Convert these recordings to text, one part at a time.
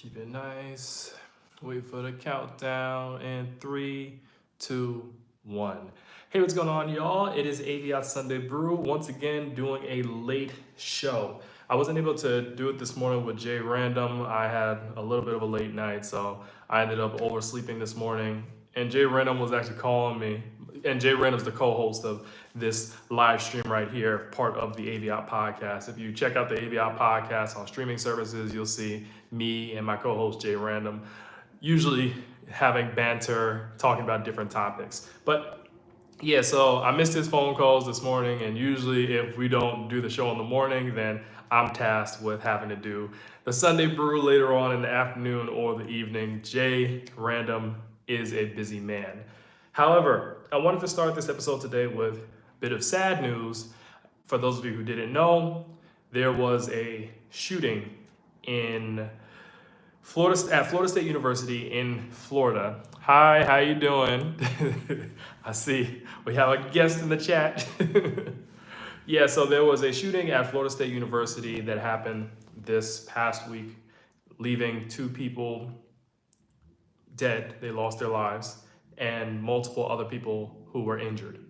Keep it nice. Wait for the countdown. And 3, 2, 1. Hey, what's going on, y'all? It is AVIOT Sunday Brew. Once again, doing a late show. I wasn't able to do it this morning with Jay Random. I had a little bit of a late night, so I ended up oversleeping this morning. And Jay Random was actually calling me. And Jay Random's the co-host of this live stream right here, part of the AVIOT podcast. If you check out the AVIOT podcast on streaming services, you'll see me and my co-host Jay Random usually having banter, talking about different topics. But yeah, so I missed his phone calls this morning, and usually if we don't do the show in the morning, then I'm tasked with having to do the Sunday Brew later on in the afternoon or the evening. Jay Random is a busy man. However, I wanted to start this episode today with a bit of sad news. For those of you who didn't know, there was a shooting in Florida at Florida State University in Florida. Hi, how you doing? I see we have a guest in the chat. Yeah, so there was a shooting at Florida State University that happened this past week, leaving 2 people dead. They lost their lives, and multiple other people who were injured.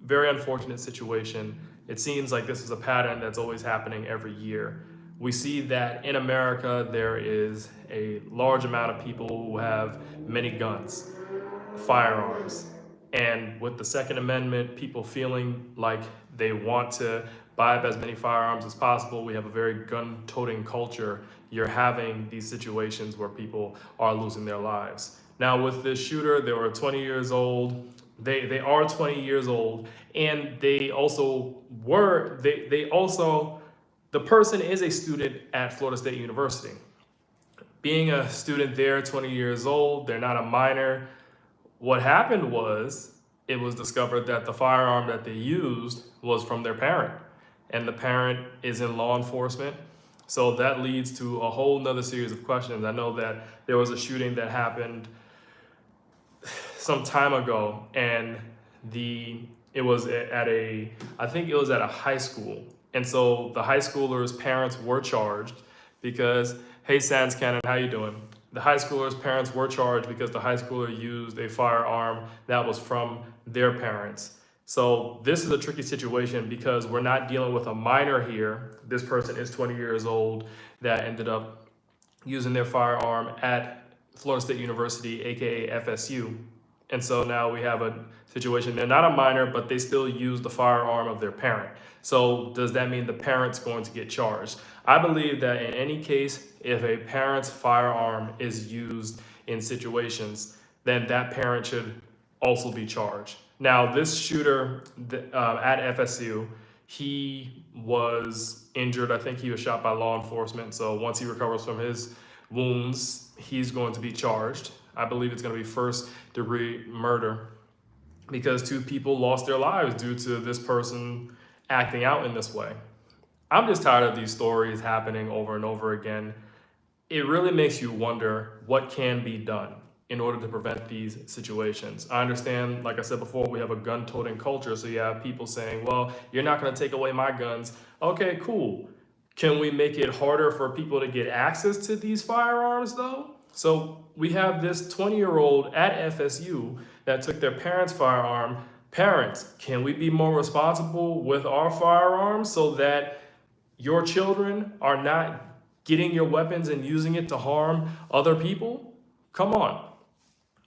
Very unfortunate situation. It seems like this is a pattern that's always happening every year. We see that in America, there is a large amount of people who have many guns, firearms. And with the Second Amendment, people feeling like they want to buy up as many firearms as possible. We have a very gun-toting culture. You're having these situations where people are losing their lives. Now with this shooter, they were 20 years old. They are 20 years old, and they also were, the person is a student at Florida State University. Being a student there, 20 years old, they're not a minor. What happened was, it was discovered that the firearm that they used was from their parent, and the parent is in law enforcement. So that leads to a whole nother series of questions. I know that there was a shooting that happened some time ago, and it was at a high school. And so the high schoolers' parents were charged because, hey, Sans Cannon, how you doing? The high schoolers' parents were charged because the high schooler used a firearm that was from their parents. So this is a tricky situation because we're not dealing with a minor here. This person is 20 years old that ended up using their firearm at Florida State University, aka FSU. And so now we have a situation, they're not a minor, but they still use the firearm of their parent. So does that mean the parent's going to get charged? I believe that in any case, if a parent's firearm is used in situations, then that parent should also be charged. Now, this shooter at FSU, he was injured. I think he was shot by law enforcement. So once he recovers from his wounds, he's going to be charged. I believe it's going to be first-degree murder because 2 people lost their lives due to this person acting out in this way. I'm just tired of these stories happening over and over again. It really makes you wonder what can be done in order to prevent these situations. I understand, like I said before, we have a gun-toting culture, so you have people saying, well, you're not going to take away my guns. Okay, cool. Can we make it harder for people to get access to these firearms, though? So we have this 20-year-old at FSU that took their parents' firearm. Parents, can we be more responsible with our firearms so that your children are not getting your weapons and using it to harm other people? Come on.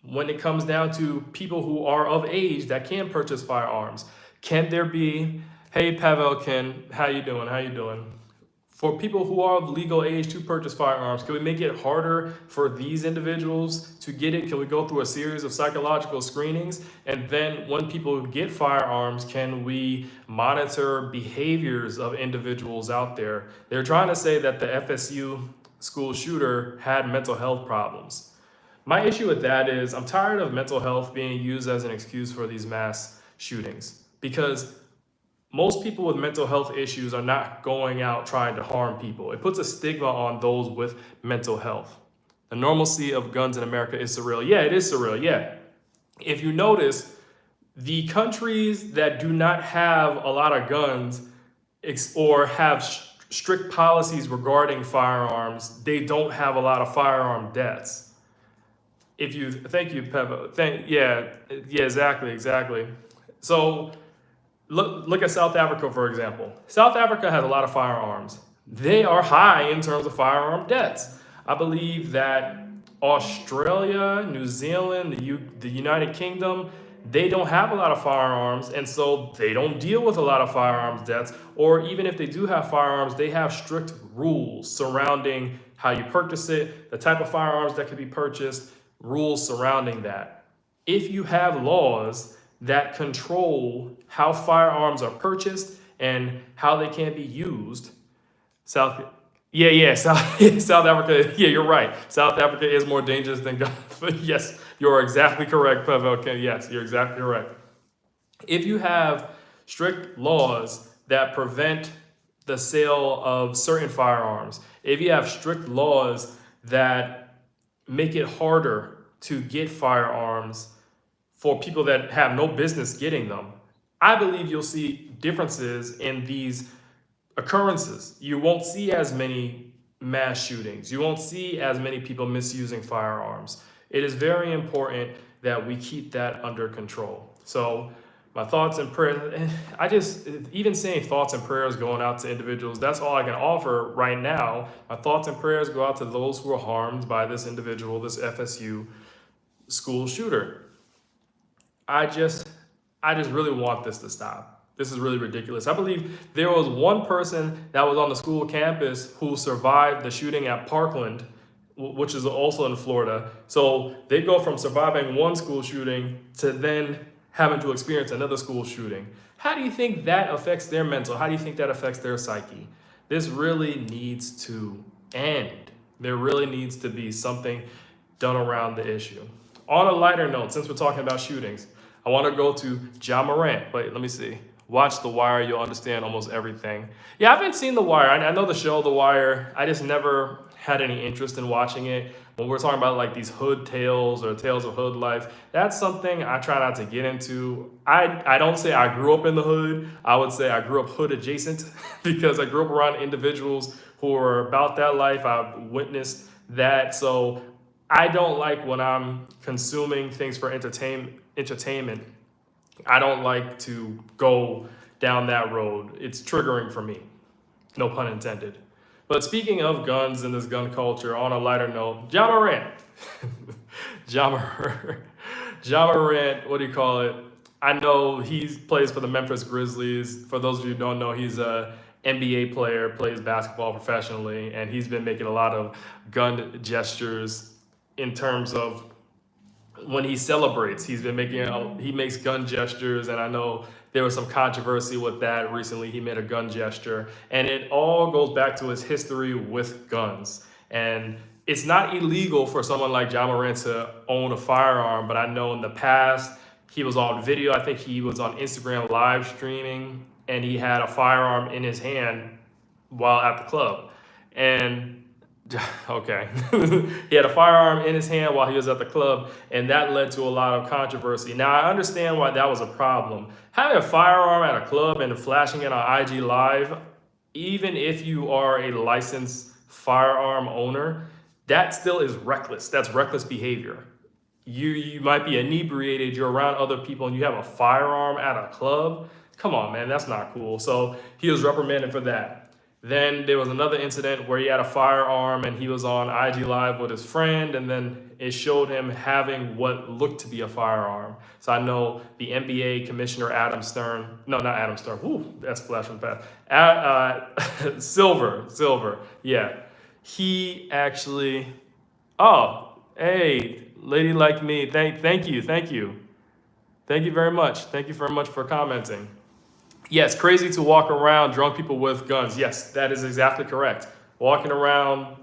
When it comes down to people who are of age that can purchase firearms, can there be, hey Pavelkin, how you doing? How you doing? For people who are of legal age to purchase firearms, can we make it harder for these individuals to get it? Can we go through a series of psychological screenings? And then when people get firearms, can we monitor behaviors of individuals out there? They're trying to say that the FSU school shooter had mental health problems. My issue with that is I'm tired of mental health being used as an excuse for these mass shootings, because most people with mental health issues are not going out trying to harm people. It puts a stigma on those with mental health. The normalcy of guns in America is surreal. Yeah, it is surreal. Yeah. If you notice, the countries that do not have a lot of guns or have strict policies regarding firearms, they don't have a lot of firearm deaths. Thank you, Peva. Yeah, exactly. So look at South Africa, for example. South Africa has a lot of firearms. They are high in terms of firearm deaths. I believe that Australia, New Zealand, the United Kingdom, they don't have a lot of firearms, and so they don't deal with a lot of firearms deaths. Or even if they do have firearms, they have strict rules surrounding how you purchase it, the type of firearms that can be purchased, rules surrounding that. If you have laws that control how firearms are purchased and how they can be used, South, South Africa. Yeah, you're right. South Africa is more dangerous than Ghana. Yes, you're exactly correct, Pavel. Okay, yes, you're exactly correct. If you have strict laws that prevent the sale of certain firearms, if you have strict laws that make it harder to get firearms for people that have no business getting them, I believe you'll see differences in these occurrences. You won't see as many mass shootings. You won't see as many people misusing firearms. It is very important that we keep that under control. So my thoughts and prayers, even saying thoughts and prayers going out to individuals, that's all I can offer right now. My thoughts and prayers go out to those who are harmed by this individual, this FSU school shooter. I just really want this to stop. This is really ridiculous. I believe there was one person that was on the school campus who survived the shooting at Parkland, which is also in Florida. So they go from surviving one school shooting to then having to experience another school shooting. How do you think that affects their mental? How do you think that affects their psyche? This really needs to end. There really needs to be something done around the issue. On a lighter note, since we're talking about shootings, I want to go to Ja Morant. Wait, let me see. Watch The Wire, you'll understand almost everything. Yeah, I haven't seen The Wire. I know the show The Wire. I just never had any interest in watching it. When we're talking about like these hood tales or tales of hood life, that's something I try not to get into. I don't say I grew up in the hood. I would say I grew up hood adjacent because I grew up around individuals who are about that life. I've witnessed that. So I don't like when I'm consuming things for entertainment. I don't like to go down that road. It's triggering for me. No pun intended. But speaking of guns and this gun culture, on a lighter note, Ja Morant. Ja Morant, what do you call it? I know he plays for the Memphis Grizzlies. For those of you who don't know, he's a NBA player, plays basketball professionally, and he's been making a lot of gun gestures in terms of when he celebrates. He makes gun gestures, and I know there was some controversy with that recently. He made a gun gesture, and it all goes back to his history with guns. And it's not illegal for someone like Ja Morant to own a firearm, but I know in the past he was on video. I think he was on Instagram live streaming, and he had a firearm in his hand while at the club. And okay. He had a firearm in his hand while he was at the club, and that led to a lot of controversy. Now, I understand why that was a problem. Having a firearm at a club and flashing it on IG Live, even if you are a licensed firearm owner, that still is reckless. That's reckless behavior. You might be inebriated, you're around other people, and you have a firearm at a club. Come on, man, that's not cool. So he was reprimanded for that. Then there was another incident where he had a firearm and he was on IG Live with his friend, and then it showed him having what looked to be a firearm. So I know the NBA commissioner, that's flash from the past. Silver, yeah. He actually, hey, lady like me, thank you. Thank you very much. Thank you very much for commenting. Yes, crazy to walk around drunk people with guns. Yes, that is exactly correct. Walking around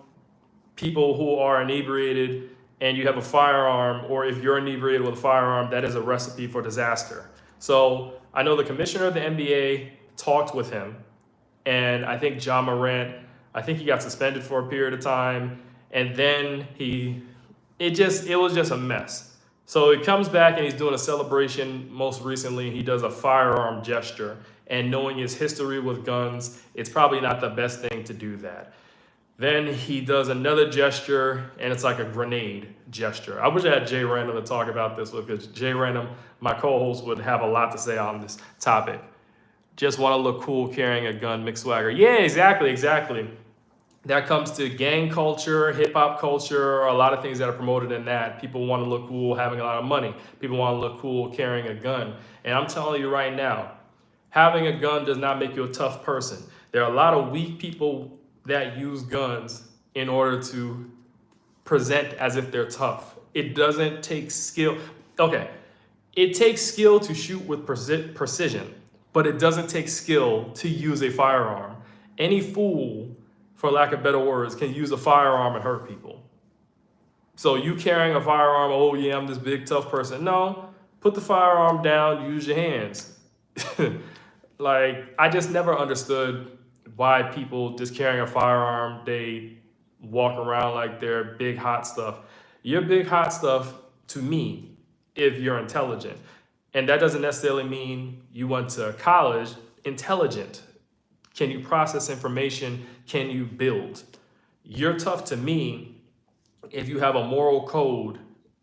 people who are inebriated and you have a firearm, or if you're inebriated with a firearm, that is a recipe for disaster. So I know the commissioner of the NBA talked with him, and I think Ja Morant, I think he got suspended for a period of time, and then it was just a mess. So he comes back and he's doing a celebration. Most recently, he does a firearm gesture. And knowing his history with guns, it's probably not the best thing to do that. Then he does another gesture, and it's like a grenade gesture. I wish I had Jay Random to talk about this with, because Jay Random, my co-host, would have a lot to say on this topic. Just want to look cool carrying a gun, Mick Swagger. Yeah, exactly. That comes to gang culture, hip hop culture, a lot of things that are promoted in that. People want to look cool having a lot of money. People want to look cool carrying a gun. And I'm telling you right now, having a gun does not make you a tough person. There are a lot of weak people that use guns in order to present as if they're tough. It doesn't take skill. Okay, it takes skill to shoot with precision, but it doesn't take skill to use a firearm. Any fool, for lack of better words, can use a firearm and hurt people. So you carrying a firearm, oh yeah, I'm this big tough person. No, put the firearm down, use your hands. Like, I just never understood why people just carrying a firearm, they walk around like they're big hot stuff. You're big hot stuff to me if you're intelligent. And that doesn't necessarily mean you went to college. Intelligent. Can you process information? Can you build? You're tough to me if you have a moral code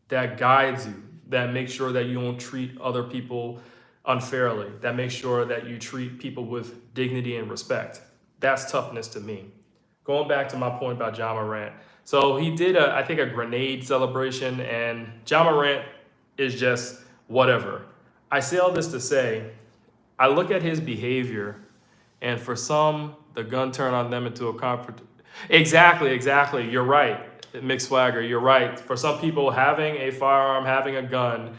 that guides you, that makes sure that you don't treat other people unfairly, that makes sure that you treat people with dignity and respect. That's toughness to me. Going back to my point about Ja Morant. So he did, I think, a grenade celebration, and Ja Morant is just whatever. I say all this to say, I look at his behavior, and for some, the gun turned on them into a confront. Exactly. You're right, Mick Swagger. You're right. For some people, having a firearm, having a gun,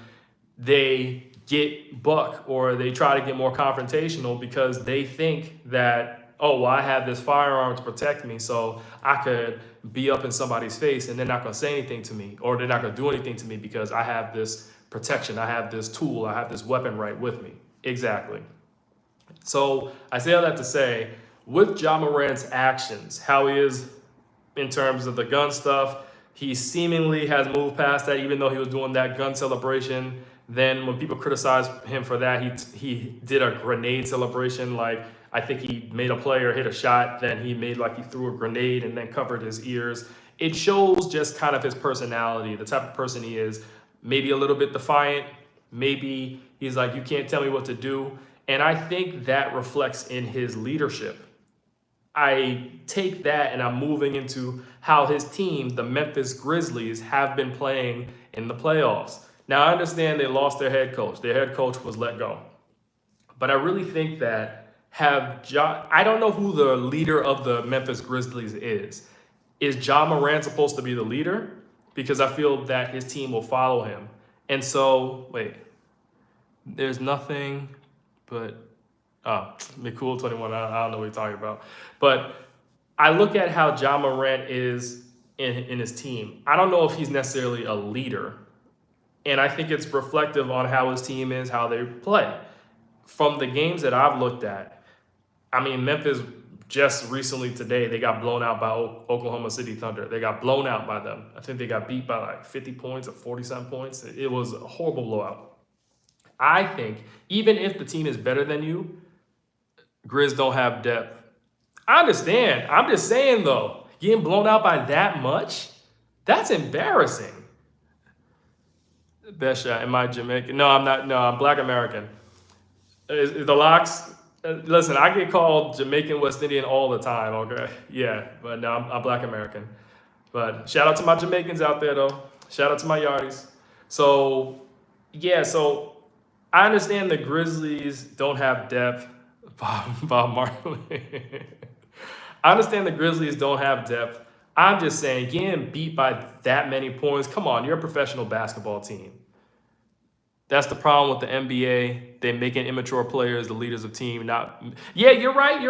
they get buck, or they try to get more confrontational because they think that, oh, well, I have this firearm to protect me, so I could be up in somebody's face and they're not going to say anything to me, or they're not going to do anything to me because I have this protection, I have this tool, I have this weapon right with me. Exactly. So I say all that to say, with Ja Morant's actions, how he is in terms of the gun stuff, he seemingly has moved past that, even though he was doing that gun celebration. Then when people criticize him for that, he did a grenade celebration. Like, I think he made a play or hit a shot, then he made like he threw a grenade and then covered his ears. It shows just kind of his personality, the type of person he is. Maybe a little bit defiant. Maybe he's like, you can't tell me what to do. And I think that reflects in his leadership. I take that and I'm moving into how his team, the Memphis Grizzlies, have been playing in the playoffs. Now, I understand they lost their head coach. Their head coach was let go. But I really think that I don't know who the leader of the Memphis Grizzlies is. Is Ja Morant supposed to be the leader? Because I feel that his team will follow him. And so, there's nothing but, McCool 21, I don't know what you're talking about. But I look at how Ja Morant is in his team. I don't know if he's necessarily a leader. And I think it's reflective on how his team is, how they play. From the games that I've looked at, I mean, Memphis just recently today, they got blown out by Oklahoma City Thunder. They got blown out by them. I think they got beat by like 50 points or 47 points. It was a horrible blowout. I think even if the team is better than you, Grizz don't have depth. I understand. I'm just saying, though, getting blown out by that much, that's embarrassing. Best shot. Am I Jamaican? No, I'm not. No, I'm Black American. Is the locks? Listen, I get called Jamaican West Indian all the time, okay? Yeah, but no, I'm Black American. But shout out to my Jamaicans out there, though. Shout out to my Yardies. So, yeah, so I understand the Grizzlies don't have depth. Bob Marley. I understand the Grizzlies don't have depth. I'm just saying, getting beat by that many points, come on, you're a professional basketball team. That's the problem with the NBA. They're making immature players the leaders of team. Yeah, you're right.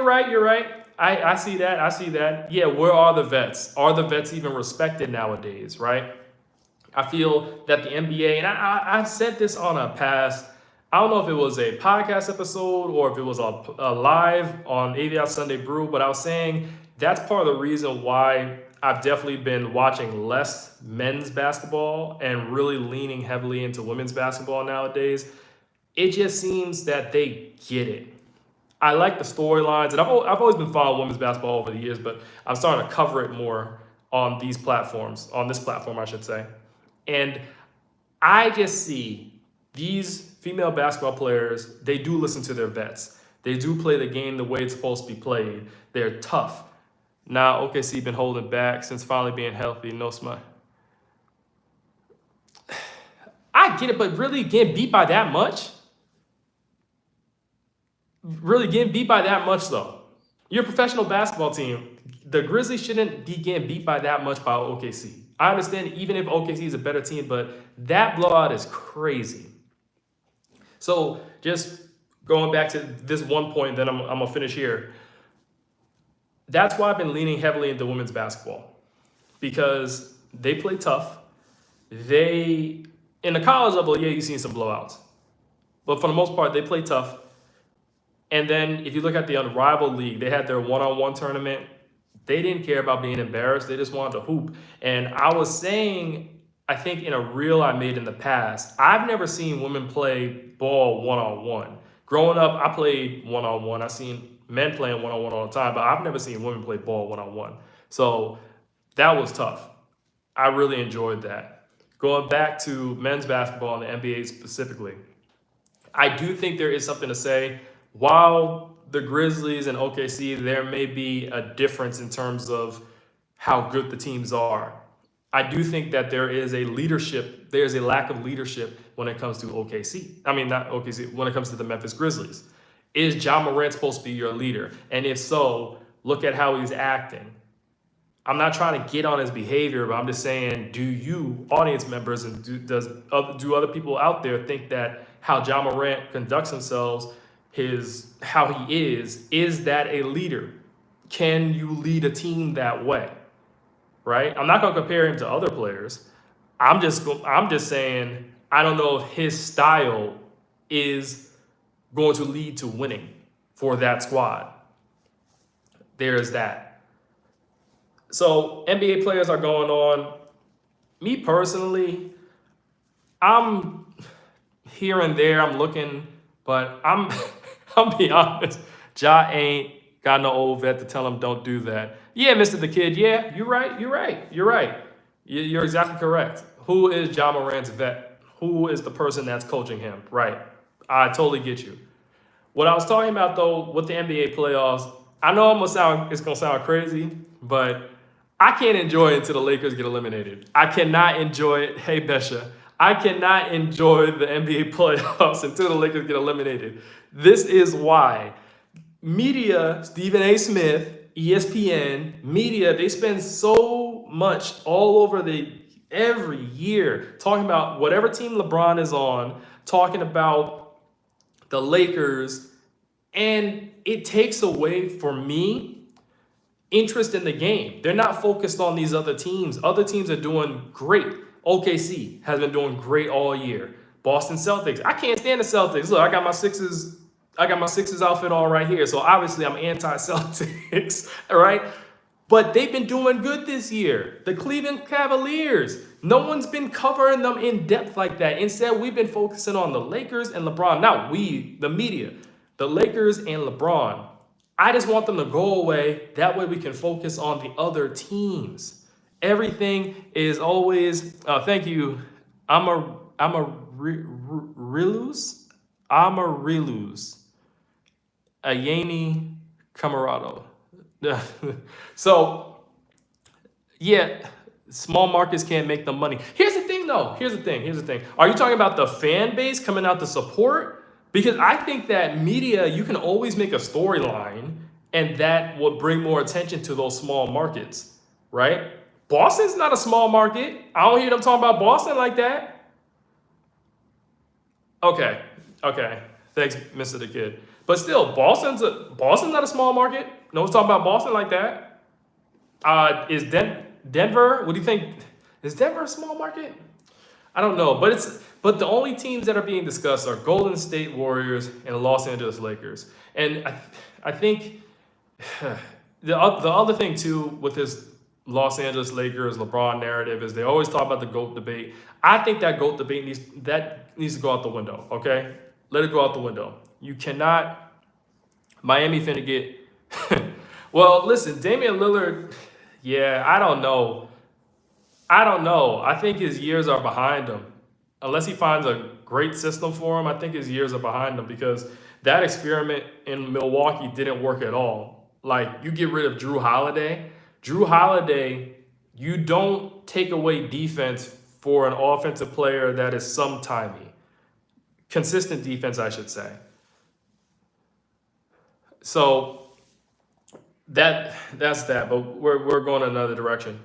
I see that. Yeah, where are the vets? Are the vets even respected nowadays, right? I feel that the NBA, and I've said this on a past, I don't know if it was a podcast episode or if it was a live on AVIOT Sunday Brew, but I was saying that's part of the reason why I've definitely been watching less men's basketball and really leaning heavily into women's basketball nowadays. It just seems that they get it. I like the storylines, and I've always been following women's basketball over the years, but I'm starting to cover it more on these platforms, on this platform, I should say. And I just see these female basketball players, they do listen to their vets. They do play the game the way it's supposed to be played. They're tough. Now, OKC been holding back since finally being healthy. No smut. I get it, but really getting beat by that much? Really getting beat by that much, though. You're a professional basketball team. The Grizzlies shouldn't be getting beat by that much by OKC. I understand even if OKC is a better team, but that blowout is crazy. So just going back to this one point, then I'm going to finish here. That's why I've been leaning heavily into women's basketball, because they play tough. In the college level, yeah, you've seen some blowouts. But for the most part, they play tough. And then if you look at the Unrivaled League, they had their one-on-one tournament. They didn't care about being embarrassed. They just wanted to hoop. And I was saying, I think in a reel I made in the past, I've never seen women play ball one-on-one. Growing up, I played one-on-one. I've seen men playing one-on-one all the time, but I've never seen women play ball one-on-one. So that was tough. I really enjoyed that. Going back to men's basketball and the NBA specifically, I do think there is something to say. While the Grizzlies and OKC, there may be a difference in terms of how good the teams are. I do think that there's a lack of leadership when it comes to OKC. I mean, not OKC, when it comes to the Memphis Grizzlies. Is Ja Morant supposed to be your leader? And if so, look at how he's acting. I'm not trying to get on his behavior, but I'm just saying, do you, audience members, and do other people out there think that how Ja Morant conducts himself, how he is that a leader? Can you lead a team that way? Right? I'm not going to compare him to other players. I'm just saying, I don't know if his style is going to lead to winning for that squad. There's that. So NBA players are going on. Me personally, I'm here and there. I'm looking, but I'll be honest. Ja ain't got no old vet to tell him don't do that. Yeah, Mr. the Kid. Yeah, you're right. You're exactly correct. Who is Ja Morant's vet? Who is the person that's coaching him? Right. I totally get you. What I was talking about though with the NBA playoffs, I know it's gonna sound crazy, but I can't enjoy it until the Lakers get eliminated. I cannot enjoy it. Hey, Besha. I cannot enjoy the NBA playoffs until the Lakers get eliminated. This is why media, Stephen A. Smith, ESPN, media, they spend so much all over every year talking about whatever team LeBron is on, talking about the Lakers, and it takes away, for me, interest in the game. They're not focused on these other teams. Other teams are doing great. OKC has been doing great all year. Boston Celtics. I can't stand the Celtics. Look, I got my Sixers outfit on right here. So obviously I'm anti-Celtics, all right? But they've been doing good this year. The Cleveland Cavaliers. No one's been covering them in depth like that. Instead, we've been focusing on the Lakers and LeBron. Not we, the media. The Lakers and LeBron. I just want them to go away. That way we can focus on the other teams. Everything is always, thank you. Amarylus. Ayani Camarado. So, yeah, small markets can't make the money. Here's the thing, though. Here's the thing. Are you talking about the fan base coming out to support? Because I think that media, you can always make a storyline, and that would bring more attention to those small markets, right? Boston's not a small market. I don't hear them talking about Boston like that. Okay. Thanks, Mr. the Kid. But still, Boston's not a small market. No one's talking about Boston like that. Is Denver? What do you think? Is Denver a small market? I don't know, but the only teams that are being discussed are Golden State Warriors and Los Angeles Lakers. And I think the other thing too with this Los Angeles Lakers LeBron narrative is they always talk about the GOAT debate. I think that GOAT debate needs to go out the window, okay? Let it go out the window. You cannot, Miami finna get, well, listen, Damian Lillard, yeah, I don't know. I think his years are behind him. Unless he finds a great system for him, I think his years are behind him because that experiment in Milwaukee didn't work at all. Like, you get rid of Drew Holiday. Drew Holiday, you don't take away defense for an offensive player that is sometimey. Consistent defense, I should say. So that's that, but we're going another direction.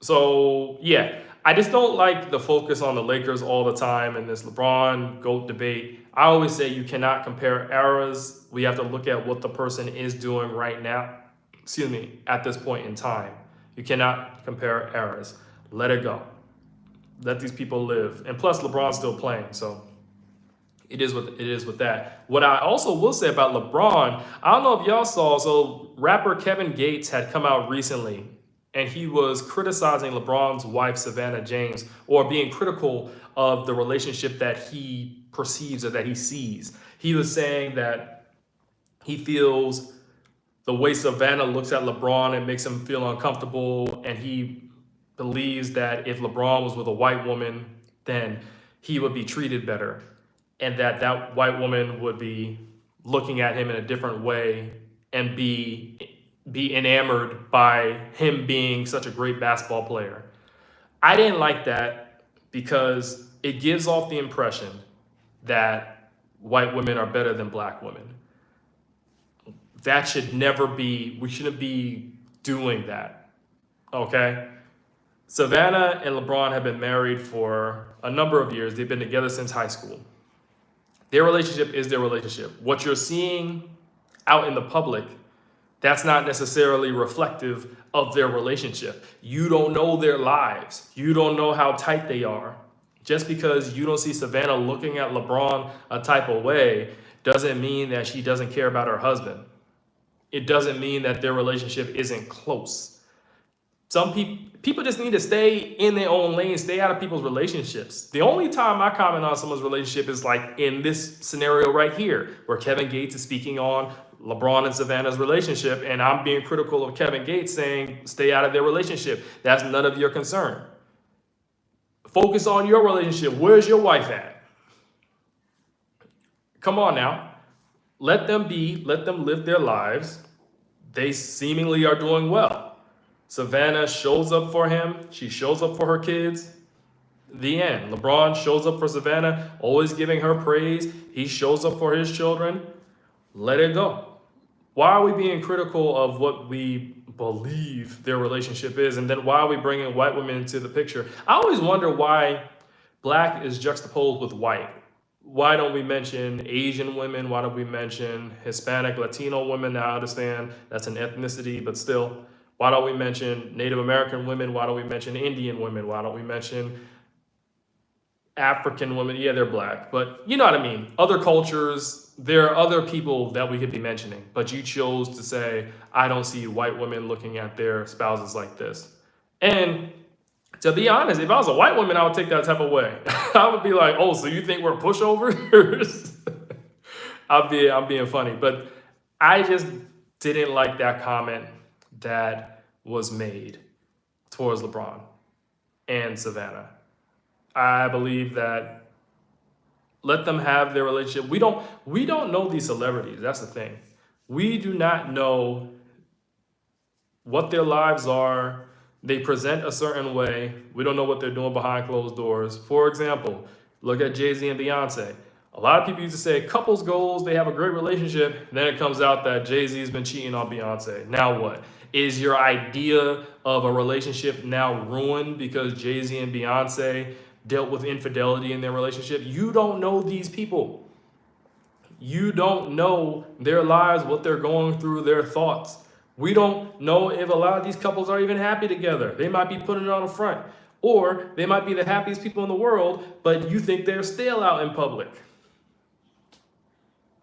So yeah, I just don't like the focus on the Lakers all the time in this LeBron GOAT debate. I always say you cannot compare eras. We have to look at what the person is doing right now. Excuse me, at this point in time. You cannot compare eras. Let it go. Let these people live. And plus, LeBron's still playing, so it is what it is with that. What I also will say about LeBron, I don't know if y'all saw, so rapper Kevin Gates had come out recently and he was criticizing LeBron's wife, Savannah James, or being critical of the relationship that he perceives or that he sees. He was saying that he feels the way Savannah looks at LeBron, it makes him feel uncomfortable, and he believes that if LeBron was with a white woman, then he would be treated better, and that white woman would be looking at him in a different way and be enamored by him being such a great basketball player. I didn't like that because it gives off the impression that white women are better than black women. That should never be, we shouldn't be doing that, okay? Savannah and LeBron have been married for a number of years. They've been together since high school. Their relationship is their relationship. What you're seeing out in the public, that's not necessarily reflective of their relationship. You don't know their lives. You don't know how tight they are. Just because you don't see Savannah looking at LeBron a type of way doesn't mean that she doesn't care about her husband. It doesn't mean that their relationship isn't close. Some people just need to stay in their own lane, stay out of people's relationships. The only time I comment on someone's relationship is like in this scenario right here, where Kevin Gates is speaking on LeBron and Savannah's relationship, and I'm being critical of Kevin Gates saying stay out of their relationship. That's none of your concern. Focus on your relationship. Where's your wife at? Come on now. Let them live their lives. They seemingly are doing well. Savannah shows up for him. She shows up for her kids. The end. LeBron shows up for Savannah, always giving her praise. He shows up for his children. Let it go. Why are we being critical of what we believe their relationship is? And then why are we bringing white women into the picture? I always wonder why black is juxtaposed with white. Why don't we mention Asian women? Why don't we mention Hispanic, Latino women? Now I understand that's an ethnicity, but still. Why don't we mention Native American women? Why don't we mention Indian women? Why don't we mention African women? Yeah, they're black, but you know what I mean. Other cultures, there are other people that we could be mentioning, but you chose to say, I don't see white women looking at their spouses like this. And to be honest, if I was a white woman, I would take that type of way. I would be like, oh, so you think we're pushovers? I'm being funny, but I just didn't like that comment that was made towards LeBron and Savannah. I believe that let them have their relationship. We don't know these celebrities. That's the thing. We do not know what their lives are. They present a certain way. We don't know what they're doing behind closed doors. For example, look at Jay-Z and Beyonce. A lot of people used to say couples goals, they have a great relationship. Then it comes out that Jay-Z has been cheating on Beyonce. Now what? Is your idea of a relationship now ruined because Jay-Z and Beyonce dealt with infidelity in their relationship? You don't know these people. You don't know their lives, what they're going through, their thoughts. We don't know if a lot of these couples are even happy together. They might be putting it on the front. Or they might be the happiest people in the world, but you think they're still out in public.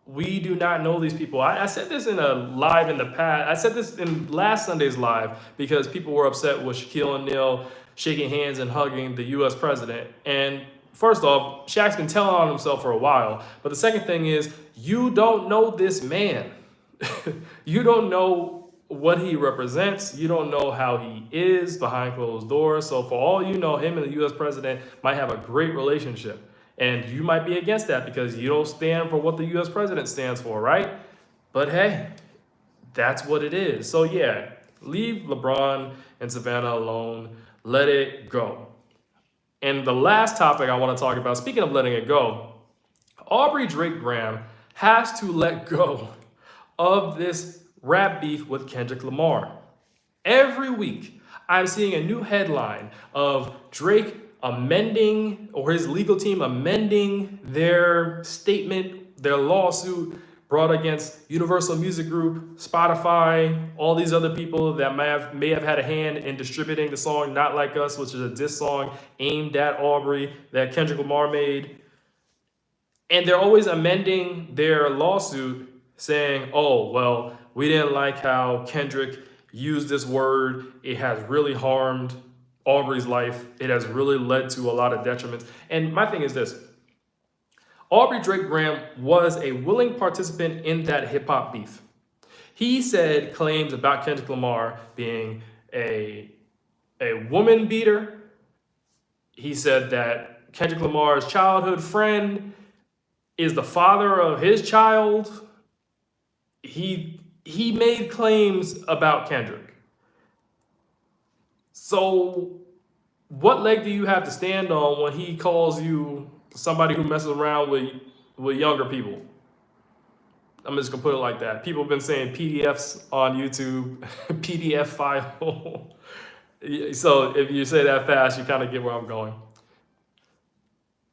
We do not know these people. I said this in a live in the past. I said this in last Sunday's live because people were upset with Shaquille O'Neal shaking hands and hugging the U.S. president. And first off, Shaq's been telling on himself for a while. But the second thing is, you don't know this man. You don't know what he represents. You don't know how he is behind closed doors. So for all you know, him and the U.S. president might have a great relationship. And you might be against that because you don't stand for what the U.S. president stands for, right? But hey, that's what it is. So yeah, leave LeBron and Savannah alone. Let it go. And the last topic I want to talk about, speaking of letting it go, Aubrey Drake Graham has to let go of this rap beef with Kendrick Lamar. Every week, I'm seeing a new headline of Drake amending, or his legal team amending their statement, their lawsuit brought against Universal Music Group, Spotify, all these other people that may have had a hand in distributing the song Not Like Us, which is a diss song aimed at Aubrey that Kendrick Lamar made. And they're always amending their lawsuit saying, oh, well, we didn't like how Kendrick used this word. It has really harmed Aubrey's life. It has really led to a lot of detriments. And my thing is this. Aubrey Drake Graham was a willing participant in that hip hop beef. He said claims about Kendrick Lamar being a woman beater. He said that Kendrick Lamar's childhood friend is the father of his child. He made claims about Kendrick. So what leg do you have to stand on when he calls you somebody who messes around with younger people? I'm just gonna put it like that. People have been saying PDFs on YouTube, PDF file. So if you say that fast, you kind of get where I'm going.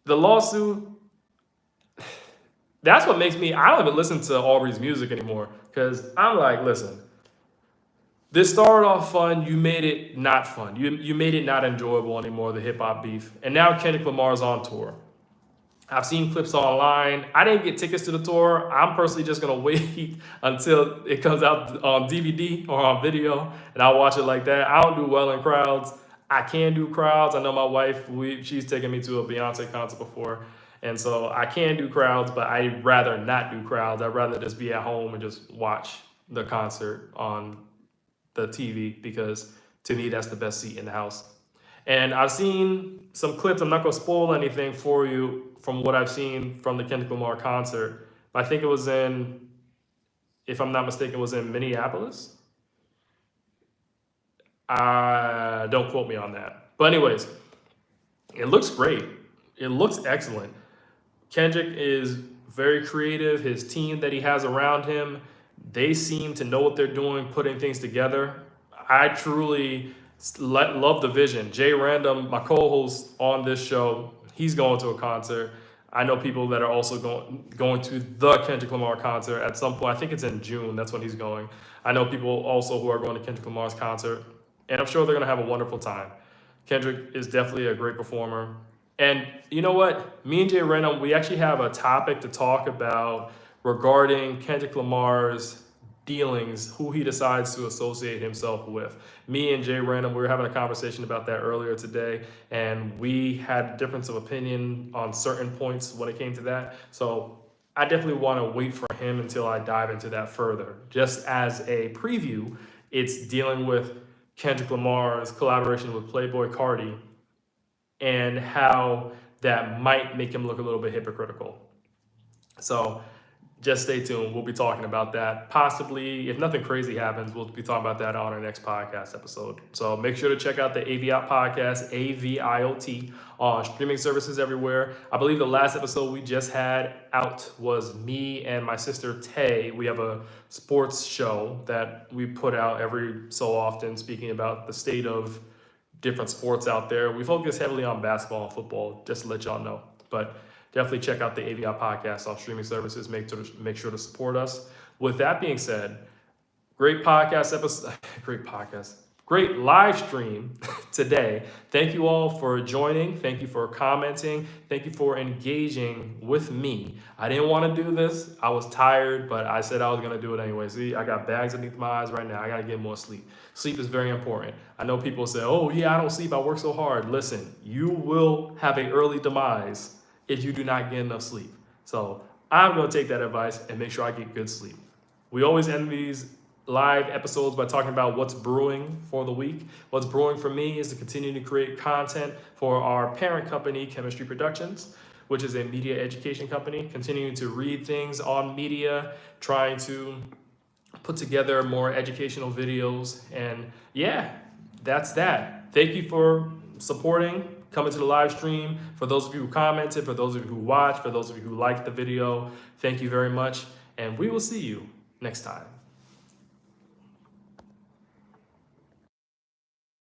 The lawsuit, that's what makes me, I don't even listen to Aubrey's music anymore because I'm like, listen, this started off fun. You made it not fun. You made it not enjoyable anymore, the hip hop beef. And now Kendrick Lamar's on tour. I've seen clips online. I didn't get tickets to the tour. I'm personally just going to wait until it comes out on DVD or on video, and I'll watch it like that. I don't do well in crowds. I can do crowds. I know my wife, she's taken me to a Beyonce concert before, and so I can do crowds, but I'd rather not do crowds. I'd rather just be at home and just watch the concert on the TV because to me, that's the best seat in the house. And I've seen some clips. I'm not going to spoil anything for you from what I've seen from the Kendrick Lamar concert. I think it was in, if I'm not mistaken, it was in Minneapolis. Don't quote me on that. But anyways, it looks great. It looks excellent. Kendrick is very creative. His team that he has around him, they seem to know what they're doing, putting things together. I truly love the vision. Jay Random, my co-host on this show, he's going to a concert. I know people that are also going to the Kendrick Lamar concert at some point. I think it's in June. That's when he's going. I know people also who are going to Kendrick Lamar's concert, and I'm sure they're going to have a wonderful time. Kendrick is definitely a great performer. And you know what? Me and Jay Random, we actually have a topic to talk about regarding Kendrick Lamar's dealings, who he decides to associate himself with. Me and Jay Random, we were having a conversation about that earlier today, and we had a difference of opinion on certain points when it came to that. So I definitely want to wait for him until I dive into that further. Just as a preview, it's dealing with Kendrick Lamar's collaboration with Playboi Carti and how that might make him look a little bit hypocritical. So just stay tuned. We'll be talking about that. Possibly, if nothing crazy happens, we'll be talking about that on our next podcast episode. So make sure to check out the AVIOT podcast, AVIOT, on streaming services everywhere. I believe the last episode we just had out was me and my sister Tay. We have a sports show that we put out every so often, speaking about the state of different sports out there. We focus heavily on basketball and football, just to let y'all know. But definitely check out the AVIOT podcast on streaming services. Make sure to support us. With that being said, great podcast episode. Great podcast. great live stream today. Thank you all for joining. Thank you for commenting. Thank you for engaging with me. I didn't want to do this. I was tired, but I said I was going to do it anyway. See, I got bags underneath my eyes right now. I got to get more sleep. Sleep is very important. I know people say, oh, yeah, I don't sleep. I work so hard. Listen, you will have an early demise if you do not get enough sleep. So I'm going to take that advice and make sure I get good sleep. We always end these live episodes by talking about what's brewing for the week. What's brewing for me is to continue to create content for our parent company, Chemistry Productions, which is a media education company, continuing to read things on media, trying to put together more educational videos. And yeah, that's that. Thank you for supporting, coming to the live stream. For those of you who commented, for those of you who watched, for those of you who liked the video, thank you very much. And we will see you next time.